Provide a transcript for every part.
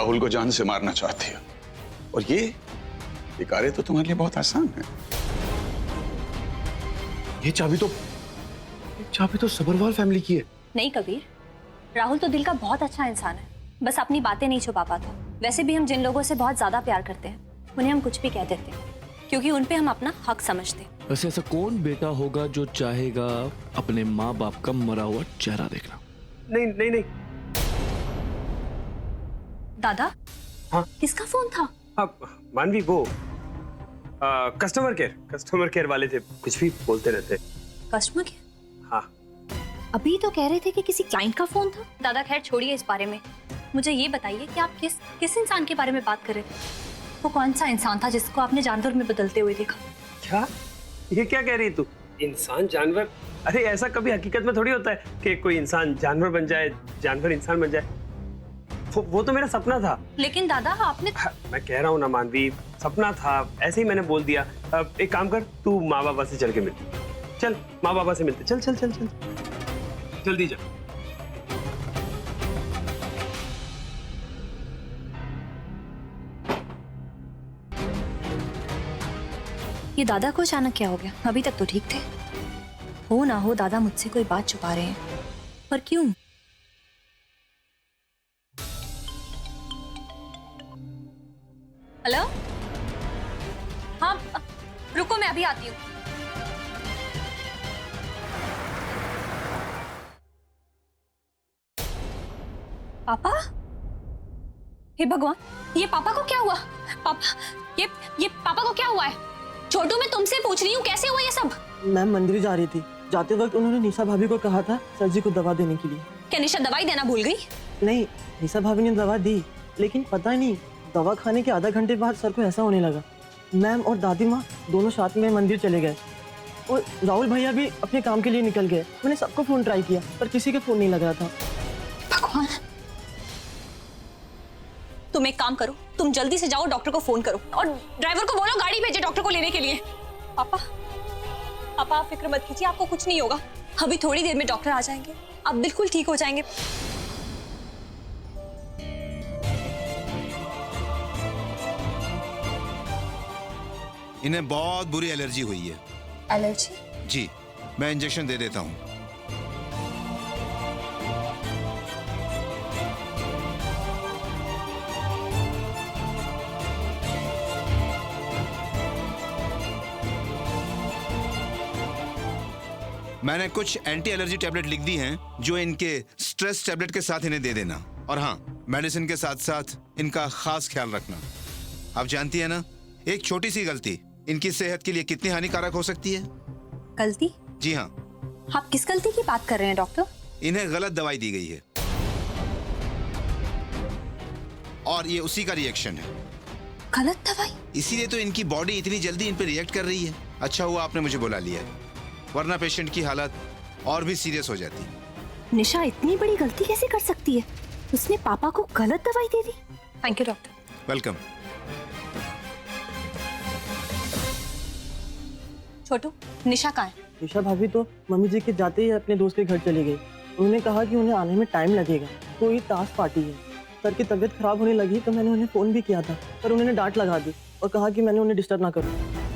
राहुल को जान से मारना चाहती हो, और ये कार्य तो तुम्हारे लिए बहुत आसान है। ये चाबी तो सबरवाल फैमिली की है। नहीं कबीर, राहुल तो दिल का बहुत अच्छा इंसान है, बस अपनी बातें नहीं छुपा पाता। वैसे भी हम जिन लोगों से बहुत ज्यादा प्यार करते हैं उन्हें हम कुछ भी कह देते हैं, क्योंकि उन पे हम अपना हक समझते हैं। वैसे ऐसा कौन बेटा होगा जो चाहेगा अपने माँ बाप का मरा हुआ चेहरा देखना? नहीं नहीं नहीं। दादा, हाँ? किसका फोन था? अब मानवी वो कस्टमर केयर वाले थे, कुछ भी बोलते रहते। Customer care? हाँ। अभी तो कह रहे थे कि किसी क्लाइंट का फोन था। दादा खैर छोड़िए इस बारे में, मुझे ये बताइए कि आप किस इंसान के बारे में बात कर रहे थे? वो कौन सा इंसान था जिसको आपने जानवर में बदलते हुए देखा? क्या ये क्या कह रही तू? इंसान जानवर? अरे ऐसा कभी हकीकत में थोड़ी होता है कि कोई इंसान जानवर बन जाए, जानवर इंसान बन जाए। वो तो मेरा सपना था। लेकिन दादा आपने मैं कह रहा हूँ ना मानवी, सपना था, ऐसे ही मैंने बोल दिया। अब एक काम कर, तू माँ बाबा से चल के मिल। चल माँ बाबा से मिलते, चल चल चल चल जल्दी जा। ये दादा को अचानक क्या हो गया? अभी तक तो ठीक थे। हो ना हो दादा मुझसे कोई बात छुपा रहे हैं, पर क्यों? हेलो? हाँ रुको, मैं अभी आती हूँ। पापा? हे भगवान, ये पापा को क्या हुआ? पापा, ये पापा को क्या हुआ है? छोटू, मैं तुमसे पूछ रही हूँ कैसे हुआ ये सब? मैम मंदिर जा रही थी, जाते वक्त उन्होंने निशा भाभी को कहा था सर जी को दवा देने के लिए। क्या निशा दवाई देना भूल गई? नहीं, निशा भाभी ने दवा दी, लेकिन पता नहीं दवा खाने के आधा घंटे बाद सर को ऐसा होने लगा। मैम और दादी माँ दोनों साथ में मंदिर चले गए और राहुल भैया भी अपने काम के लिए निकल गए। मैंने सबको फोन ट्राई किया पर किसी के फोन नहीं लग रहा था। भगवान, तुम एक काम करो, तुम जल्दी से जाओ डॉक्टर को फोन करो और ड्राइवर को बोलो गाड़ी भेजे डॉक्टर को लेने के लिए। पापा, पापा आप फिक्र मत कीजिए, आपको कुछ नहीं होगा। अभी थोड़ी देर में डॉक्टर आ जाएंगे, आप बिल्कुल ठीक हो जाएंगे। इन्हें बहुत बुरी एलर्जी हुई है। एलर्जी? जी, मैं इंजेक्शन दे देता हूँ। मैंने कुछ एंटी एलर्जी टैबलेट लिख दी हैं जो इनके स्ट्रेस टैबलेट के साथ इन्हें दे देना, और हाँ, मेडिसिन के साथ साथ इनका खास ख्याल रखना। आप जानती है ना, एक छोटी सी गलती इनकी सेहत के लिए कितनी हानिकारक हो सकती है। गलती? जी हाँ। आप किस गलती की बात कर रहे हैं डॉक्टर? इन्हें गलत दवाई दी गई है और ये उसी का रिएक्शन है। गलत दवाई? इसीलिए तो इनकी बॉडी इतनी जल्दी इन पर रिएक्ट कर रही है। अच्छा हुआ आपने मुझे बुला लिया, वरना पेशेंट की हालत और भी सीरियस हो जाती। निशा इतनी बड़ी गलती कैसे कर सकती है? उसने पापा को गलत दवाई दे दी। Thank you doctor. Welcome. Chhotu, Nisha कहाँ है? निशा भाभी तो मम्मी जी के जाते ही अपने दोस्त के घर चली गई। उन्होंने कहा कि उन्हें आने में टाइम लगेगा, कोई ताश पार्टी है। सर की तबीयत खराब होने लगी तो मैंने उन्हें फोन भी किया था, पर उन्होंने डांट लगा दी और कहा कि मैंने उन्हें डिस्टर्ब ना करूं।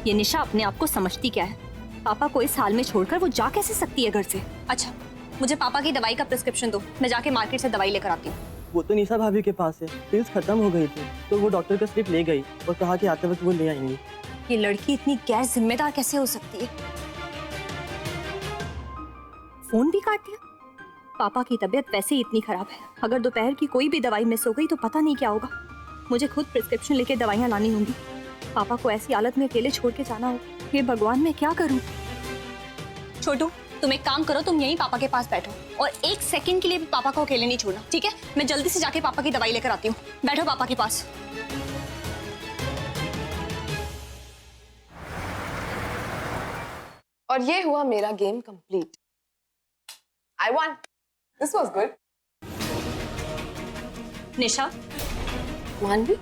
ये निशा अपने आप को समझती क्या है? पापा को इस हाल में छोड़कर वो जा कैसे सकती है घर से? अच्छा, मुझे पापा की दवाई का प्रिस्क्रिप्शन दो, मैं जाके मार्केट से दवाई लेकर आती हूँ। वो तो निशा भाभी के पास है, पिल्स खत्म हो गई थी तो वो डॉक्टर का स्लिप ले गई और कहा कि आते वक्त वो ले आएंगी। ये लड़की इतनी गैर जिम्मेदार कैसे हो सकती है? फोन भी काट दिया। पापा की तबीयत वैसे ही इतनी खराब है, अगर दोपहर की कोई भी दवाई मिस हो गई तो पता नहीं क्या होगा। मुझे खुद प्रिस्क्रिप्शन लेके दवाइयाँ लानी होंगी। पापा को ऐसी हालत में अकेले छोड़ के जाना होगा। हे भगवान, मैं क्या करूं? छोटू, तुम एक काम करो, तुम यहीं पापा के पास बैठो और एक सेकंड के लिए भी पापा को अकेले नहीं छोड़ना, ठीक है? मैं जल्दी से जाके पापा की दवाई लेकर आती हूँ। बैठो पापा के पास। और ये हुआ मेरा game complete. I won. This was good. Nisha, Manvi,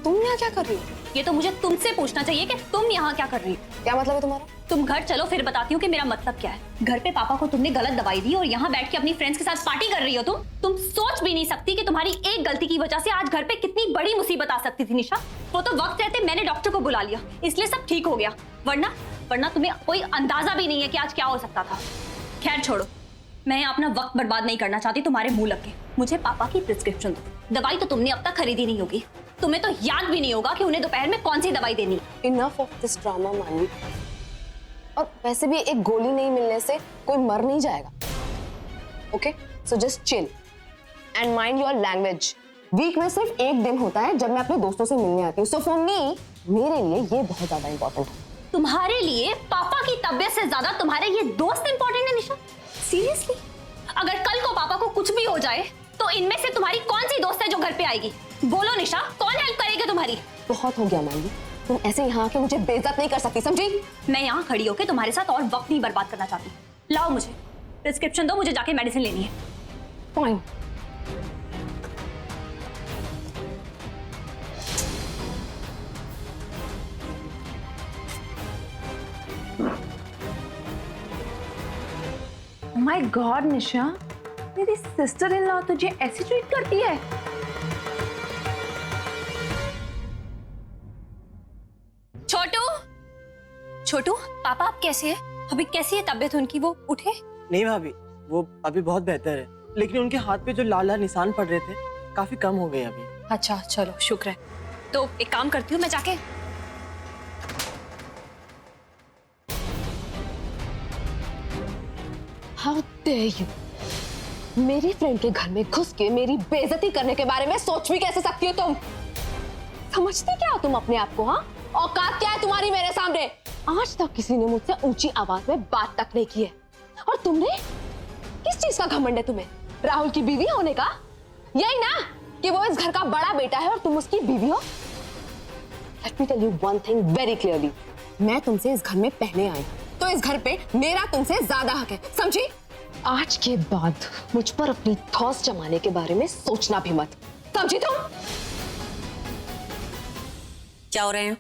तुम यहाँ क्या कर रही हो? ये तो मुझे तुमसे पूछना चाहिए कि तुम यहाँ क्या कर रही हो? क्या मतलब है तुम्हारा? तुम घर चलो, फिर बताती हूँ कि मेरा मतलब क्या है। घर पे पापा को तुमने गलत दवाई दी और यहाँ बैठ के अपनी फ्रेंड्स के साथ पार्टी कर रही हो तुम सोच भी नहीं सकती कि तुम्हारी एक गलती की वजह से आज घर पे कितनी बड़ी मुसीबत आ सकती थी निशा। वो तो वक्त रहते मैंने डॉक्टर को बुला लिया, इसलिए सब ठीक हो गया, वरना तुम्हें कोई अंदाजा भी नहीं है कि आज क्या हो सकता था। खैर छोड़ो, मैं अपना वक्त बर्बाद नहीं करना चाहती तुम्हारे मुंह लग के। मुझे पापा की प्रिस्क्रिप्शन दो। दवाई तो तुमने अब तक खरीदी नहीं होगी, तुम्हें तो याद भी नहीं होगा कि उन्हें दोपहर में कौन सी दवाई देनी है। इनफ ऑफ दिस ड्रामा मानवी। और वैसे भी एक गोली नहीं मिलने से कोई मर नहीं जाएगा। Okay, so just chill and mind your language. Week में सिर्फ एक दिन होता है जब मैं अपने दोस्तों से मिलने आती हूँ। सो फॉर मी, मेरे लिए ये बहुत ज्यादा इंपॉर्टेंट है। तुम्हारे लिए पापा की तबीयत से ज्यादा तुम्हारे ये दोस्त इंपॉर्टेंट है निशा? सीरियसली? अगर कल को पापा को कुछ भी हो जाए तो इनमें से तुम्हारी कौन सी दोस्त है जो घर पे आएगी? बोलो निशा, कौन हेल्प करेगी तुम्हारी? बहुत हो गया मानवी, तुम ऐसे यहाँ आके मुझे बेइज्जत नहीं कर सकती, समझी? मैं यहाँ खड़ी होके तुम्हारे साथ और वक्त नहीं बर्बाद करना चाहती। लाओ मुझे प्रिस्क्रिप्शन दो, मुझे जाके मेडिसिन लेनी है। फाइन। माय गॉड निशा, मेरी सिस्टर इन लॉ तुझे ऐसे ट्रीट करती है? छोटू, पापा आप कैसे हैं? अभी कैसी है तबीयत उनकी? वो उठे? नहीं भाभी, वो अभी बहुत बेहतर है, लेकिन उनके हाथ पे जो लाल लाल निशान पड़ रहे थे काफी कम हो गए अभी। अच्छा चलो शुक्र है। तो एक काम करती हूँ, मैं जाके हाउ डेयर यू, मेरी फ्रेंड के घर में घुस के मेरी बेइज्जती करने के बारे में सोच भी कैसे सकती हो तुम? समझते क्या हो तुम अपने आप को? हाँ, औकात क्या है तुम्हारी मेरे सामने? आज तक किसी ने मुझसे ऊंची आवाज में बात तक नहीं की है, और तुमने किस चीज का घमंड है तुम्हें? राहुल की बीवी होने का? यही ना कि वो इस घर का बड़ा बेटा है और तुम उसकी बीवी हो? Let me tell you one thing very clearly, मैं तुमसे इस घर में पहले आई, तो इस घर पे मेरा तुमसे ज्यादा हक है, समझी? आज के बाद मुझ पर अपनी थॉस जमाने के बारे में सोचना भी मत, समझी तुम? क्या हो रहे हैं?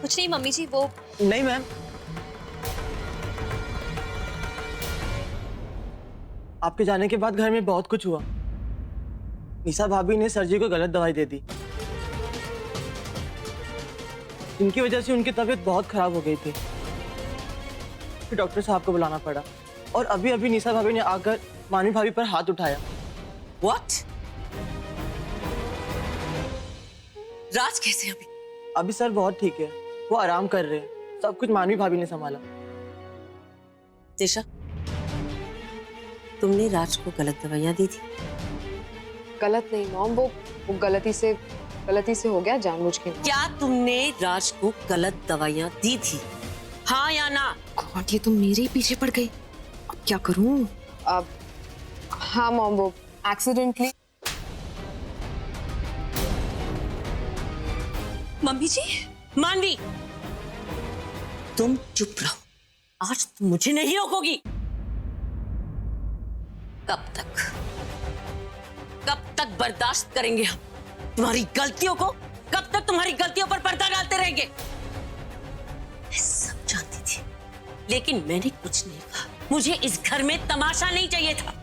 कुछ नहीं मम्मी जी, वो नहीं मैम, आपके जाने के बाद घर में बहुत कुछ हुआ। निशा भाभी ने सर जी को गलत दवाई दे दी, इनकी वजह से उनकी तबीयत बहुत खराब हो गई थी। फिर डॉक्टर साहब को बुलाना पड़ा, और अभी अभी निशा भाभी ने आकर मानवी भाभी पर हाथ उठाया। What? राज कैसे अभी? अभी सर बहुत ठीक है, वो आराम कर रहे हैं, सब कुछ मानवी भाभी ने संभाला। दिशा, तुमने राज को गलत दवाइयां दी थी? गलत नहीं मॉम, वो गलती से हो गया, जानबूझ के। क्या तुमने राज को गलत दवाइयां दी थी? हाँ या ना? गॉड, ये तो मेरे ही पीछे पड़ गई, अब क्या करूं? अब हाँ मॉम, वो एक्सीडेंटली। मम्मी जी। मानवी, तुम चुप रहो, आज तुम मुझे नहीं रोकोगी। कब तक बर्दाश्त करेंगे हम तुम्हारी गलतियों को? कब तक तुम्हारी गलतियों पर पर्दा डालते रहेंगे? मैं सब जानती थी, लेकिन मैंने कुछ नहीं कहा। मुझे इस घर में तमाशा नहीं चाहिए था।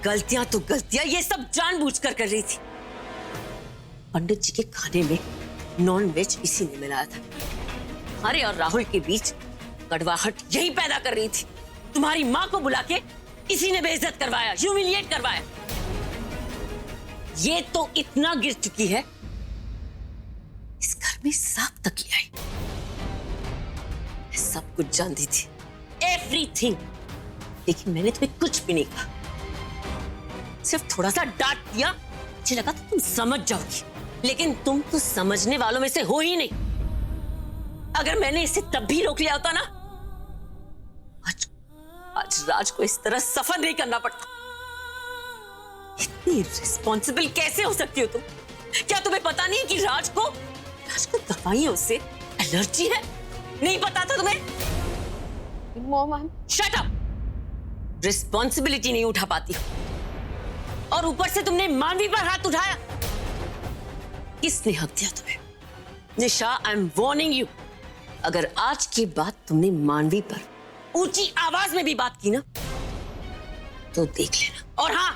गलतियां तो गलतियां, ये सब जानबूझकर कर रही थी। पंडित जी के खाने में नॉन वेज इसी ने मिलाया था। अरे और राहुल के बीच कड़वाहट यही पैदा कर रही थी। तुम्हारी माँ को बुला के इसी ने बेइज्जत करवाया, ह्यूमिलिएट करवाया। ये तो इतना गिर चुकी है, इस घर में सांप तक ले आई। मैं सब कुछ जानती थी, एवरीथिंग, लेकिन मैंने तुम्हें कुछ भी नहीं कहा, सिर्फ थोड़ा सा डांट दिया। मुझे लगा था तुम समझ जाओगी, लेकिन तुम तो समझने वालों में से हो ही नहीं। अगर मैंने इसे तब भी रोक लिया होता ना, आज राज को इस तरह सफर नहीं करना पड़ता। इतनी रिस्पॉन्सिबल कैसे हो सकती हो तुम? क्या तुम्हें पता नहीं कि राज को दवाइयों से एलर्जी है? नहीं पता था तुम्हें? Mom, shut up. रिस्पॉन्सिबिलिटी नहीं उठा पाती, और ऊपर से तुमने मानवी पर हाथ उठाया। किसने हक दिया तुम्हें? निशा, आई एम वार्निंग यू, अगर आज के बाद तुमने मानवी पर ऊंची आवाज में भी बात की ना तो देख लेना। और हाँ,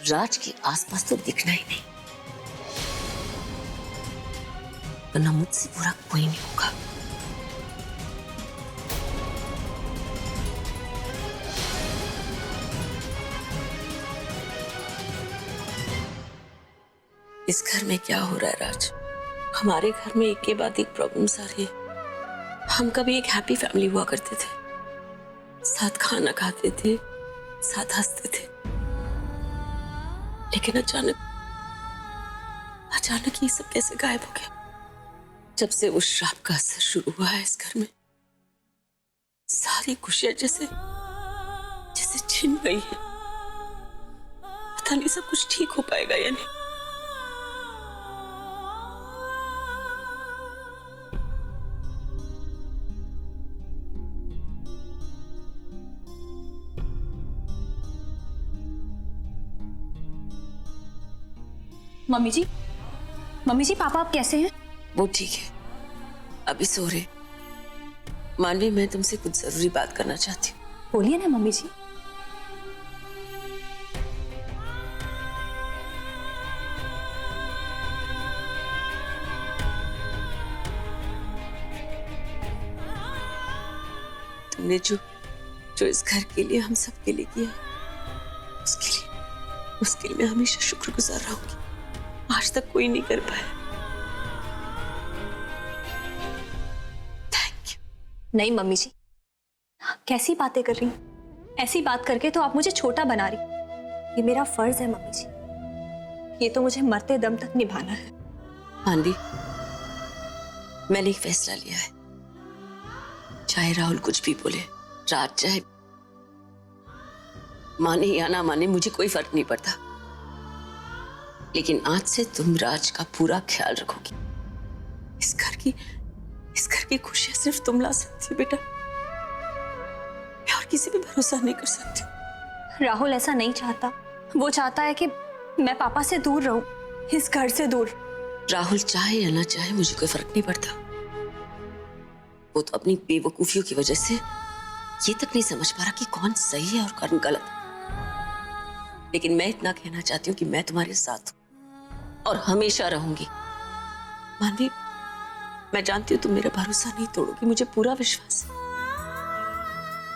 राज के आसपास तो दिखना ही नहीं, वरना मुझसे बुरा कोई नहीं होगा। इस घर में क्या हो रहा है राज? हमारे घर में एक के बाद एक प्रॉब्लम्स आ रही है। हम कभी एक हैप्पी फैमिली हुआ करते थे, साथ खाना खाते थे, साथ हंसते थे, लेकिन अचानक ये सब कैसे गायब हो गया? जब से उस श्राप का असर शुरू हुआ है इस घर में, सारी खुशियां जैसे छिन गई है। पता नहीं सब कुछ ठीक हो पाएगा या नहीं। मम्मी जी पापा आप कैसे हैं? वो ठीक है, अभी सो रहे। मानवी, मैं तुमसे कुछ जरूरी बात करना चाहती हूँ। बोलिए ना मम्मी जी। तुमने जो इस घर के लिए, हम सब के लिए किया, उसके लिए मैं हमेशा शुक्रगुजार रहूंगी। आज तक कोई नहीं कर पाया। Thank you. नहीं मम्मी जी, कैसी बातें कर रही हैं? ऐसी बात करके तो आप मुझे छोटा बना रही। ये मेरा फर्ज है मम्मी जी, ये तो मुझे मरते दम तक निभाना है। मानवी, मैंने एक फैसला लिया है। चाहे राहुल कुछ भी बोले, राज चाहे माने या ना माने, मुझे कोई फर्क नहीं पड़ता, लेकिन आज से तुम राज का पूरा ख्याल रखोगी। इस घर की खुशियां सिर्फ तुम ला सकती हो बेटा। मैं और किसी पे भरोसा नहीं कर सकती। राहुल ऐसा नहीं चाहता, वो चाहता है कि मैं पापा से दूर रहूं, इस घर से दूर। राहुल चाहे या ना चाहे, मुझे कोई फर्क नहीं पड़ता। वो तो अपनी बेवकूफियों की वजह से ये तक नहीं समझ पा रहा कि कौन सही है और कौन गलत। लेकिन मैं इतना कहना चाहती हूँ कि मैं तुम्हारे साथ हूं और हमेशा रहूंगी। मानवी, मैं जानती हूँ तुम मेरा भरोसा नहीं तोड़ोगी, मुझे पूरा विश्वास है।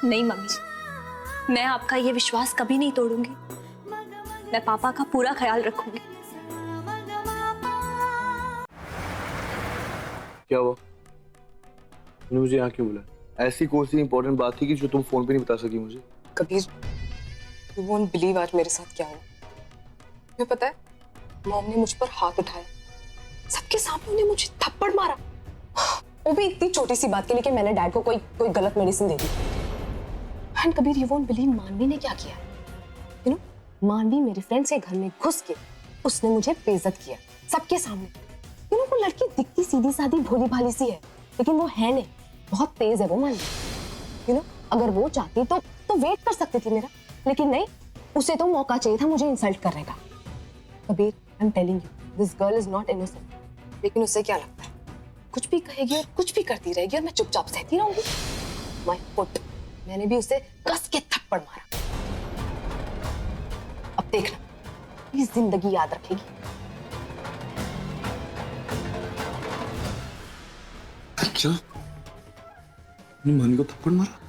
नहीं मम्मी जी, मैं आपका ये विश्वास कभी नहीं तोड़ूंगी। मैं पापा का पूरा ख्याल रखूंगी। क्या हुआ? तूने मुझे यहाँ क्यों बुलाया? ऐसी कौन सी इंपॉर्टेंट बात थी कि जो तुम फोन पे नहीं बता सकी मुझे? कबीर, you won't believe आज मेरे साथ क्या हुआ। तुम्हें पता है, मॉम ने मुझ पर हाथ उठाया, सबके सामने उन्हें मुझे थप्पड़ मारा, वो भी इतनी छोटी सी बात के लिए कि मैंने डैड को कोई गलत medicine they the. And Kabir, you won't believe मानवी ने क्या किया। यू नो, मानवी मेरे फ्रेंड्स के घर में घुस के उसने मुझे बेइज्जत किया सबके सामने। यू नो, वो लड़की दिखती सीधी सादी भोली भाली सी है, लेकिन वो है नहीं, बहुत तेज है वो मानवी। यू नो, अगर वो चाहती तो वेट कर सकती थी मेरा, लेकिन नहीं, उसे तो मौका चाहिए था मुझे इंसल्ट करने का। Kabir, I am telling you, this girl is not innocent. लेकिन उसे क्या लगता है, कुछ भी कहेगी और कुछ भी करती रहेगी और मैं चुपचाप सहती रहूंगी? माय फुट, मैंने भी उसे कस के थप्पड़ मारा। अब देखना, ये जिंदगी याद रखेगी। क्या? तूने मानी को थप्पड़ मारा?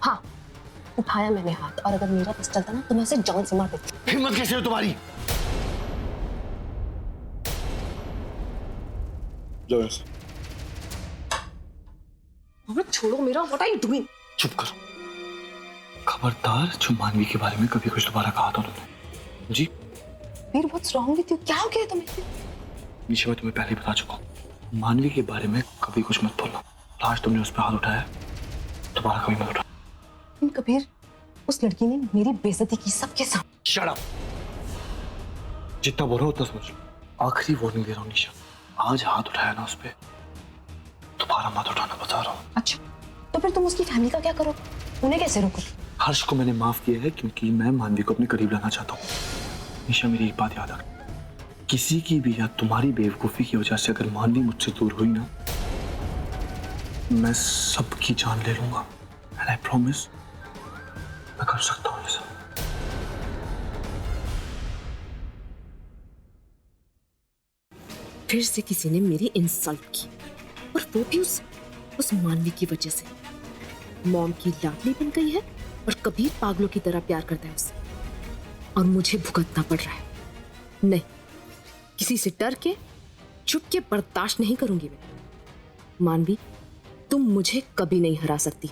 हाँ, उठाया मैंने हाथ, और अगर मेरा पिस्टल था ना तो मैं उसे जान से मार देती। हिम्मत कैसे हो तुम्हारी? जाओ यहाँ से। छोड़ो मेरा, व्हाट आर यू डूइंग? चुप करो। खबरदार, जो मानवी के बारे में कभी कुछ दोबारा कहा था उन्होंने। जी वीर, व्हाट्स रॉन्ग विद यू? क्या हो गया तुम्हें? निशा, मैं तुम्हें पहले ही बता चुका हूँ, मानवी के बारे में कभी कुछ मत बोलना। आज तुमने उस पर हाथ उठाया, दोबारा कभी मत उठा। कबीर, उस लड़की ने मेरी बेइज्जती की सबके सामने। Shut up. जितना बोलो उतना समझ लो। आखिरी वार्निंग दे रहा हूँ निशा, आज हाथ उठाया ना उस पे, दोबारा मत उठाना, बता रहा हूँ। अच्छा, तो फिर तुम उसकी फैमिली का क्या करो? उन्हें कैसे रोको? हर्ष को मैंने माफ किया है क्योंकि मैं मानवी को अपने करीब लाना चाहता हूँ। निशा, मेरी एक बात याद रख, किसी की भी या तुम्हारी बेवकूफी की वजह से अगर मानवी मुझसे दूर हुई ना, मैं सबकी जान ले लूंगा। एंड आई प्रॉमिस मैं कर सकता हूँ ये सब। फिर से किसी ने मेरी इंसल्ट की, और वो भी उस मानवी की वजह से। मॉम की लाडली बन गई है और कबीर पागलों की तरह प्यार करता है उससे, और मुझे भुगतना पड़ रहा है। नहीं, किसी से डर के चुप के बर्दाश्त नहीं करूंगी मैं। मानवी, तुम मुझे कभी नहीं हरा सकती।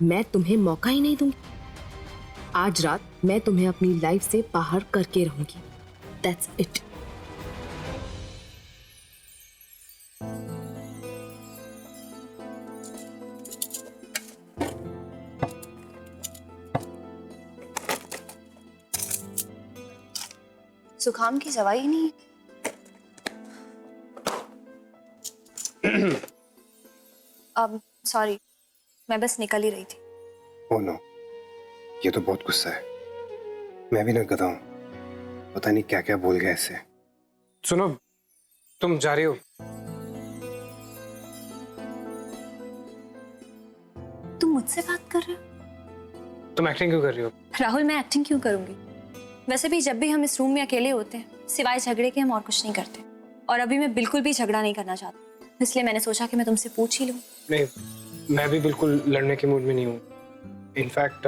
मैं तुम्हें मौका ही नहीं दूंगी। आज रात मैं तुम्हें अपनी लाइफ से बाहर करके रहूंगी। That's it. जुकाम की दवाई ही नहीं। अब सॉरी, मैं बस निकल ही रही थी। ओह नो, ये तो बहुत गुस्सा है। मैं भी ना गधा हूं, पता नहीं क्या क्या बोल गया इससे। सुनो, तुम जा रही हो? तुम मुझसे बात कर रहे हो? तुम एक्टिंग क्यों कर रही हो? राहुल, मैं एक्टिंग क्यों करूंगी? वैसे भी जब भी हम इस रूम में अकेले होते हैं, सिवाय झगड़े के हम और कुछ नहीं करते। और अभी मैं बिल्कुल भी झगड़ा नहीं करना चाहती, इसलिए मैंने सोचा कि मैं तुमसे पूछ ही लूं। नहीं, मैं भी बिल्कुल लड़ने के मूड में नहीं हूँ। इनफैक्ट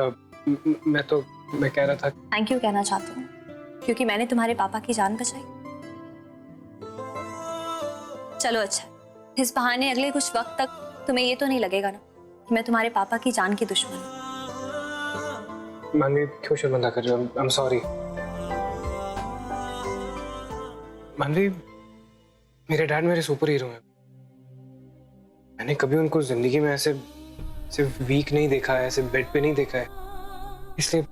मैं कह रहा था थैंक यू कहना चाहती हूँ, क्योंकि मैंने तुम्हारे पापा की जान बचाई। चलो अच्छा, इस बहाने अगले कुछ वक्त तक तुम्हें ये तो नहीं लगेगा ना कि मैं तुम्हारे पापा की जान की दुश्मन हूँ। मानवी, क्यों शर्मिंदा कर रही हो? I am sorry. मानवी, मेरे डैड मेरे सुपर हीरो हैं। मैंने कभी उनको जिंदगी में ऐसे सिर्फ वीक नहीं देखा है, ऐसे बेड पे नहीं देखा है। इसलिए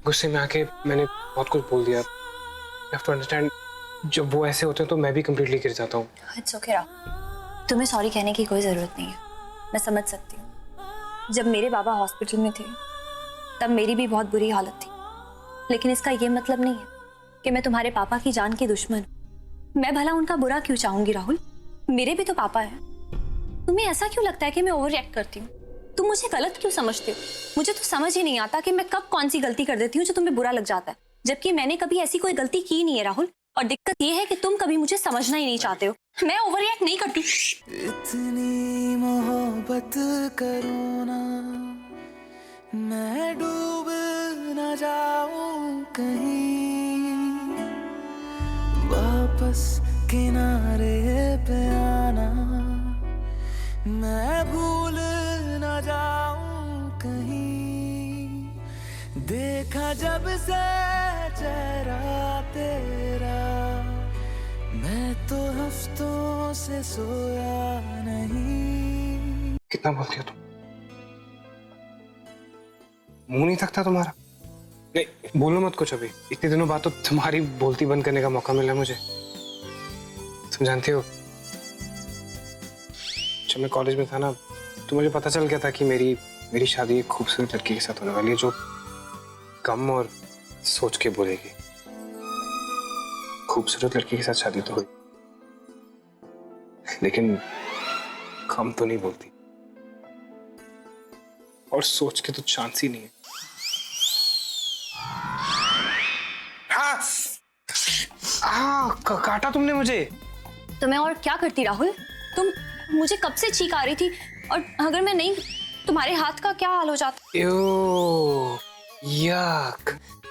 गुस्से में आके मैंने बहुत कुछ बोल दिया। You have to understand, जब वो ऐसे होते हैं तो मैं भी कंप्लीटली गिर जाता हूँ। इट्स ओके राहुल, तुम्हें सॉरी कहने की कोई जरूरत नहीं है। मैं समझ सकती हूँ, जब मेरे बाबा हॉस्पिटल में थे तब मेरी भी बहुत बुरी हालत थी। लेकिन इसका ये मतलब नहीं है कि मैं तुम्हारे पापा की जान की दुश्मन हूँ। मैं भला उनका बुरा क्यों चाहूंगी राहुल? मेरे भी तो पापा हैं। तुम्हें ऐसा क्यों लगता है कि मैं ओवर रिएक्ट करती हूँ? तुम मुझे गलत क्यों समझते हो? मुझे तो समझ ही नहीं आता कि मैं कब कौन सी गलती कर देती हूँ जो तुम्हें बुरा लग जाता है, जबकि मैंने कभी ऐसी कोई गलती की नहीं है राहुल। और दिक्कत ये है कि तुम कभी मुझे समझना ही नहीं चाहते हो। मैं ओवर रिएक्ट नहीं करती। इतनी मोहब्बत करो ना, मैं डूब न जाऊं कहीं, वापस किनारे पे आना, मैं भूल न जाऊं कहीं। देखा जब से चेहरा तेरा, मैं तो हफ्तों से सोया नहीं। कितना बोलती हो तुम? मुंह नहीं थकता तुम्हारा? नहीं, बोलो मत कुछ अभी। इतने दिनों बाद तो तुम्हारी बोलती बंद करने का मौका मिला मुझे। तुम जानती हो, जब मैं कॉलेज में था ना, तो मुझे पता चल गया था कि मेरी शादी एक खूबसूरत लड़की के साथ होने वाली है, जो कम और सोच के बोलेगी। खूबसूरत लड़की के साथ शादी तो हुई, लेकिन कम तो नहीं बोलती, और सोच के तो चांस ही नहीं है। काटा तुमने मुझे। तो मैं और क्या करती राहुल? तुम मुझे कब से चीख आ रही थी, और अगर मैं नहीं, तुम्हारे हाथ का क्या हाल हो जाता? याक।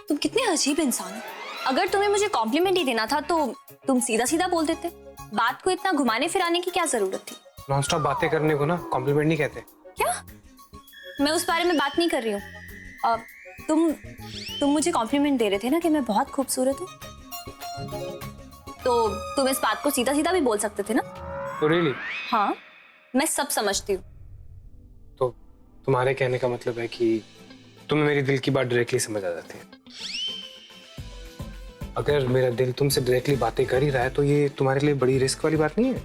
तुम कितने अजीब इंसान हो। अगर तुम्हें मुझे कॉम्प्लीमेंट ही देना था तो तुम सीधा सीधा बोल देते। बात को इतना घुमाने फिराने की क्या जरूरत थी? नॉन स्टॉप बातें करने को ना कॉम्प्लीमेंट नहीं कहते। क्या? मैं उस बारे में बात नहीं कर रही हूँ। तुम मुझे कॉम्प्लीमेंट दे रहे थे ना कि मैं बहुत खूबसूरत हूँ, तो तुम इस बात को सीधा सीधा भी बोल सकते थे ना? तो really? हाँ, मैं सब समझती हूँ। तो तुम्हारे कहने का मतलब है कि तुम्हें मेरी दिल की बात डायरेक्टली समझ आ जाती है। अगर मेरा दिल तुमसे डायरेक्टली बातें कर ही रहा है तो ये तुम्हारे लिए बड़ी रिस्क वाली बात नहीं है?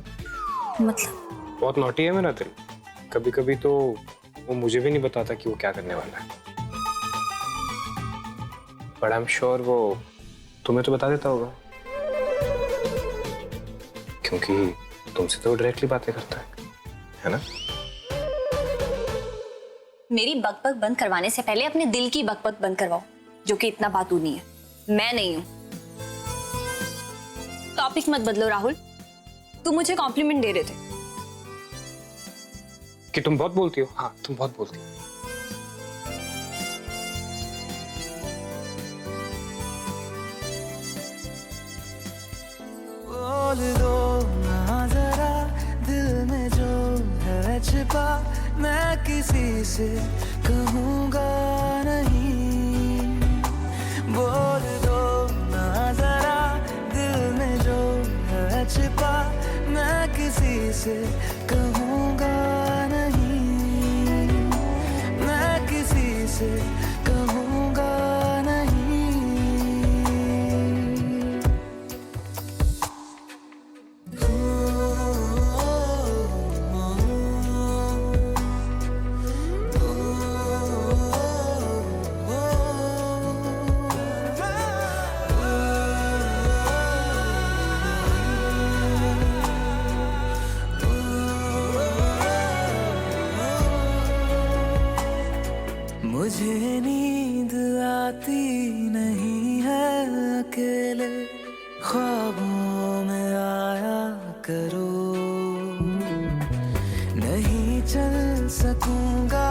मतलब? बहुत नॉटी है मेरा दिल। कभी कभी तो वो मुझे भी नहीं बताता कि वो क्या करने वाला है, बट आई एम श्योर वो तुम्हें तो बता देता होगा। क्योंकि तुमसे तो डायरेक्टली बातें करता है ना? मेरी बकबक बंद करवाने से पहले अपने दिल की बकबक बंद करवाओ, जो कि इतना बातूनी है। मैं नहीं हूं। टॉपिक मत बदलो राहुल। तुम मुझे कॉम्प्लीमेंट दे रहे थे कि तुम बहुत बोलती हो। हाँ, तुम बहुत बोलती हो। बोल दो ना जरा दिल में जो है छिपा, मैं किसी से कहूँगा नहीं। बोल दो ना जरा दिल में जो है छिपा, मैं किसी से कहूँगा नहीं, मैं किसी से कहूँगा नहीं। मुझे नींद आती नहीं है अकेले, ख्वाबों में आया करो, नहीं चल सकूंगा